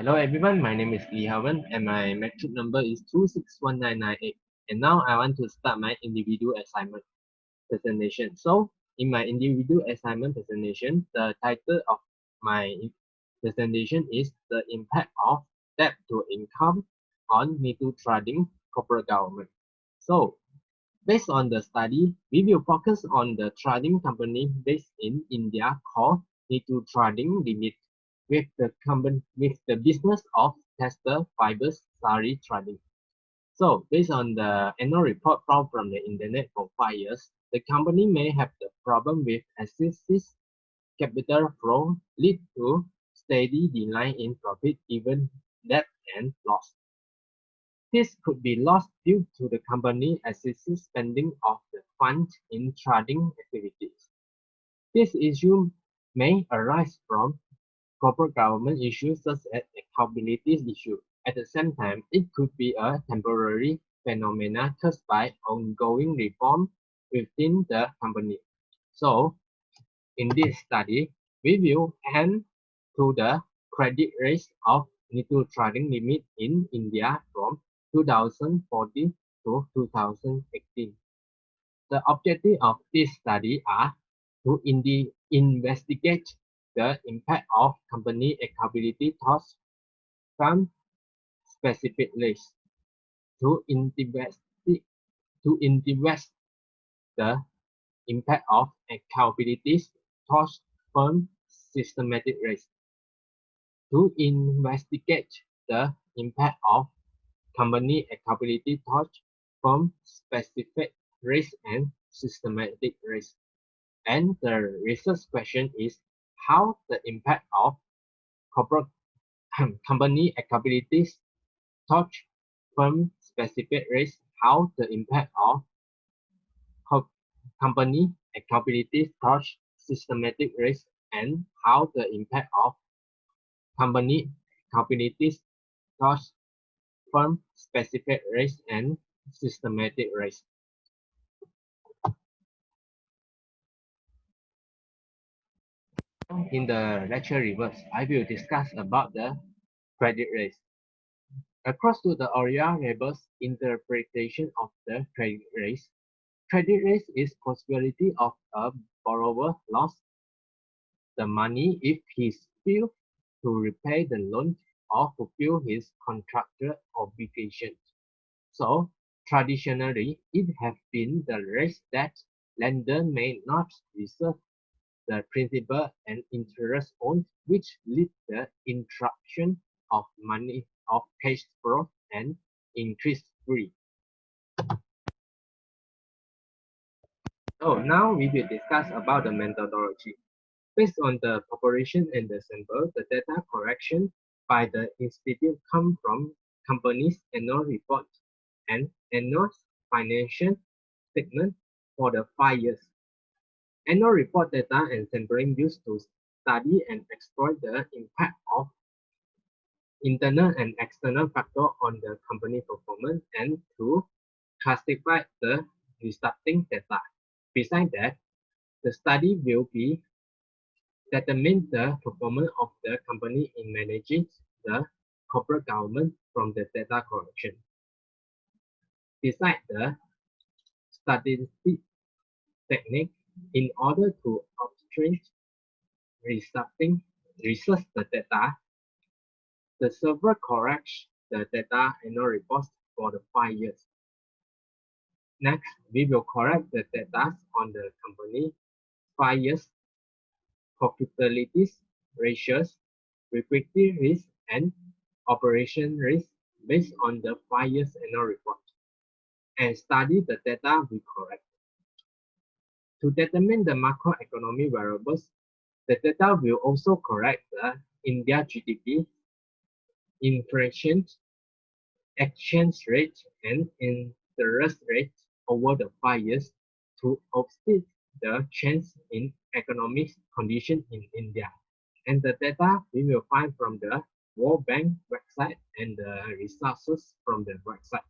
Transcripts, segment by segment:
Hello everyone, my name is Lee Haven and my metric number is 261998. And now I want to start my individual assignment presentation. So in my individual assignment presentation, the title of my presentation is the impact of debt to income on mutual trading corporate government. So based on the study, we will focus on the trading company based in India called mutual trading limit with the business of textile fibers sari trading. So based on the annual report found from the internet for 5 years, the company may have the problem with excessive capital flow lead to steady decline in profit, even debt and loss. This could be lost due to the company excessive spending of the funds in trading activities. This issue may arise from corporate government issues such as accountability issue. At the same time, it could be a temporary phenomena caused by ongoing reform within the company. So, in this study, we will aim to the credit risk of mutual trading limit in India from 2014 to 2018. The objective of this study are to investigate the impact of company accountability towards some specific risks, to investigate the impact of accountability towards firm systematic risk, to investigate the impact of company accountability towards firm specific risk and systematic risk. And the research question is how the impact of corporate company accountabilities touch firm specific risk, how the impact of company accountabilities touch systematic risk, and how the impact of company accountabilities touch firm specific risk and systematic risk. In the lecture reverse, I will discuss about the credit risk. Across to the area labels interpretation of the credit risk. Credit risk is possibility of a borrower lost the money if he fails to repay the loan or fulfill his contractual obligations. So traditionally, it has been the risk that lender may not reserve the principal and interest on which lead the interruption of money of cash flow and increased free. So now we will discuss about the methodology. Based on the population and the sample, the data correction by the institute come from companies' annual report and annual financial statement for the 5 years. Annual report data and sampling used to study and explore the impact of internal and external factors on the company performance and to classify the resulting data. Besides that, the study will be determine the performance of the company in managing the corporate government from the data collection. Besides the statistic technique, in order to obtain research the data, the server corrects the data annual reports for the 5 years. Next, we will correct the data on the company 5 years profitability ratios, liquidity risk, and operation risk based on the 5 years annual report, and study the data we correct. To determine the macroeconomic variables, the data will also correct the India GDP, inflation, exchange rate, and interest rate over the 5 years to offset the change in economic condition in India. And the data we will find from the World Bank website and the resources from the website.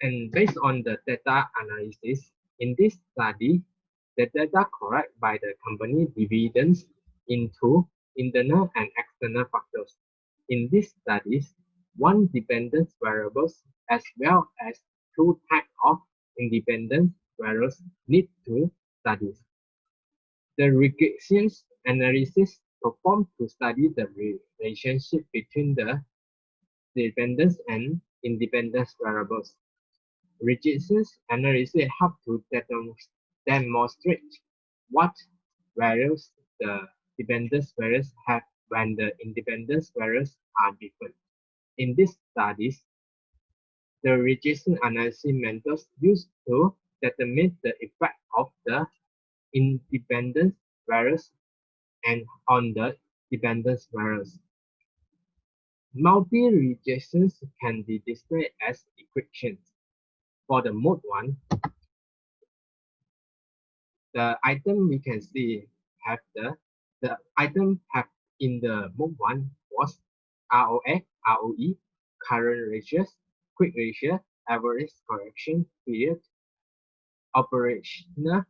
And based on the data analysis, in this study, the data correct by the company dividends into internal and external factors. In these studies, one dependent variables as well as two types of independent variables need to study. The regression analysis performed to study the relationship between the dependent and independent variables. Regression analysis help to demonstrate what values the dependent variables have when the independent variables are different. In these studies, the regression analysis methods used to determine the effect of the independent variables and on the dependent variables. Multi-regressions can be displayed as equations. For the mode 1, the item we can see have the item have in the mode 1 was ROS, ROE, current ratios, quick ratio, average correction period, operational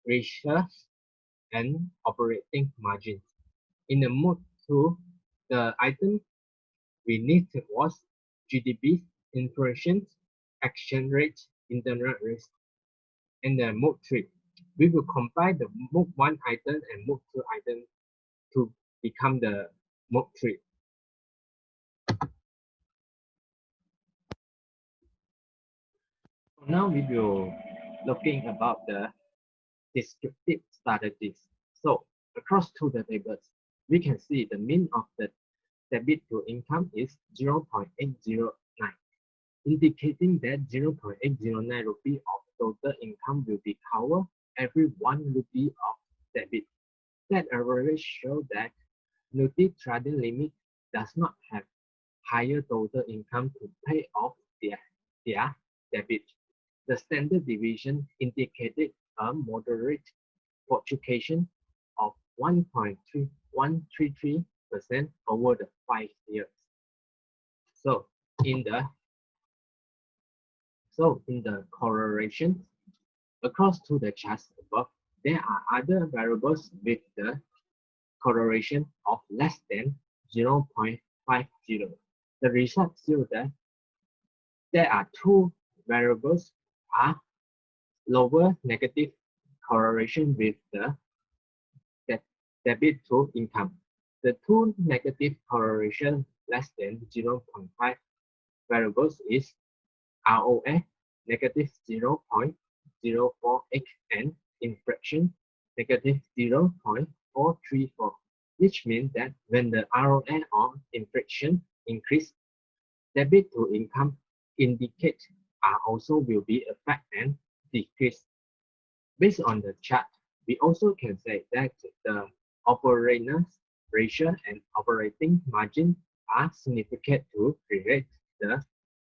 ratios, and operating margins. In the mode 2, the item we needed was GDP, inflation, exchange rate, internal risk. In the mode 3, we will combine the mode 1 item and mode 2 item to become the mode 3. Now we will looking about the descriptive strategies. So across two the tables, we can see the mean of the debit to income is 0.809, indicating that 0.809 rupee of total income will be covered every 1 rupee of debit. That average shows that multi trading limit does not have higher total income to pay off their debit. The standard deviation indicated a moderate fluctuation of 1.133% over the 5 years. So in the correlation across to the charts above, there are other variables with the correlation of less than 0.50. The results show that there are two variables are lower negative correlation with the debit to income. The two negative correlation less than 0.5 variables is ROA negative 0.048 and inflation negative 0.434, which means that when the ROA or inflation increase, debit to income indicate also will be affect and decrease. Based on the chart, we also can say that the operating ratio and operating margin are significant to relate the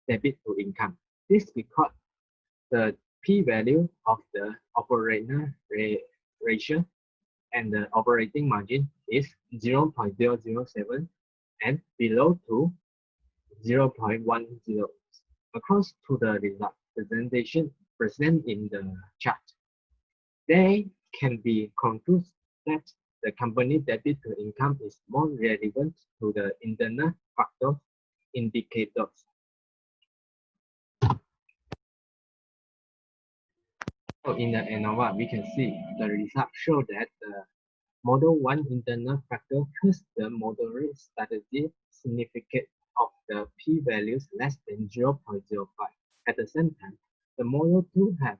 debit to income. This because the p-value of the operating ratio and the operating margin is 0.007 and below to 0.10. Across to the result presentation present in the chart, they can be concluded that the company debit to income is more relevant to the internal factor indicators. So in the ANOVA, we can see the results show that the Model 1 internal factor has the moderate strategy significant of the p-values less than 0.05. At the same time, the Model 2 have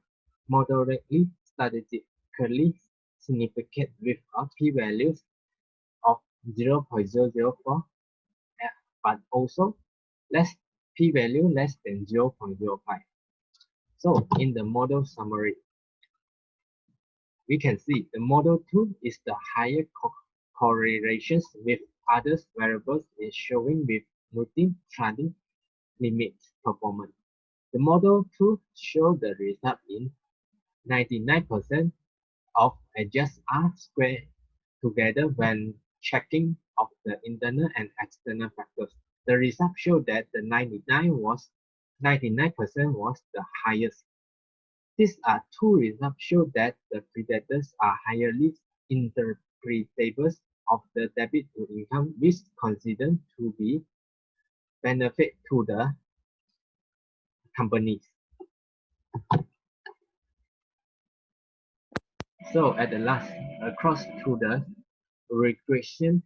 moderately statistically significant with a p-values of 0.004, but also less p-value less than 0.05. So in the model summary, we can see the model 2 is the higher correlations with other variables is showing with multi-trading limit performance. The model 2 show the result in 99% of adjust R squared together when checking of the internal and external factors. The result showed that the 99% was the highest. These are two results show that the predators are highly interpretable of the debit to income which considered to be benefit to the companies. So at the last, across to the regression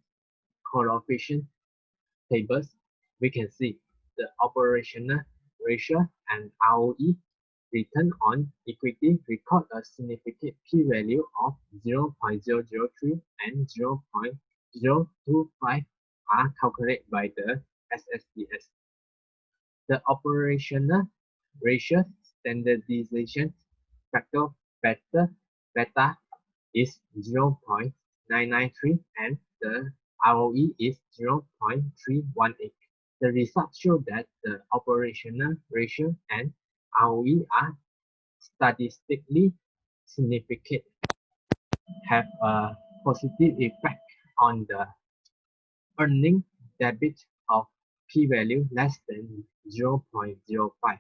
coefficient tables, we can see the operational ratio and ROE return on equity record a significant p-value of 0.003 and 0.025 are calculated by the SSDS. The operational ratio standardization factor beta is 0.993 and the ROE is 0.318. The results show that the operational ratio and ROE are statistically significant, have a positive effect on the earning debit of p-value less than 0.05.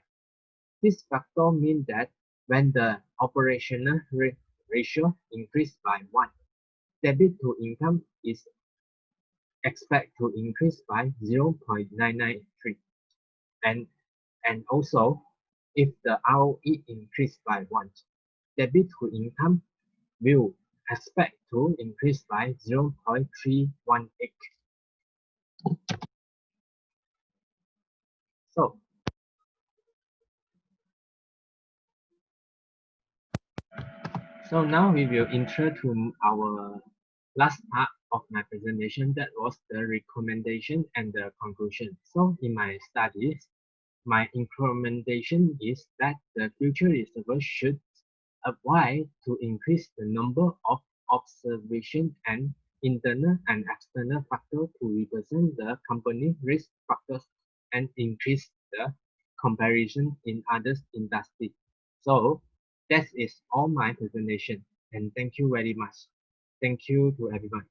This factor means that when the operational ratio increases by 1, debit to income is expected to increase by 0.993. And also, if the ROE increase by 1, debit to income will expect to increase by 0.318. So now we will enter to our last part of my presentation, that was the recommendation and the conclusion. So in my studies, my recommendation is that the future reservoir should apply to increase the number of observation and internal and external factors to represent the company risk factors and increase the comparison in other industries. So that is all my presentation, and thank you very much. Thank you to everyone.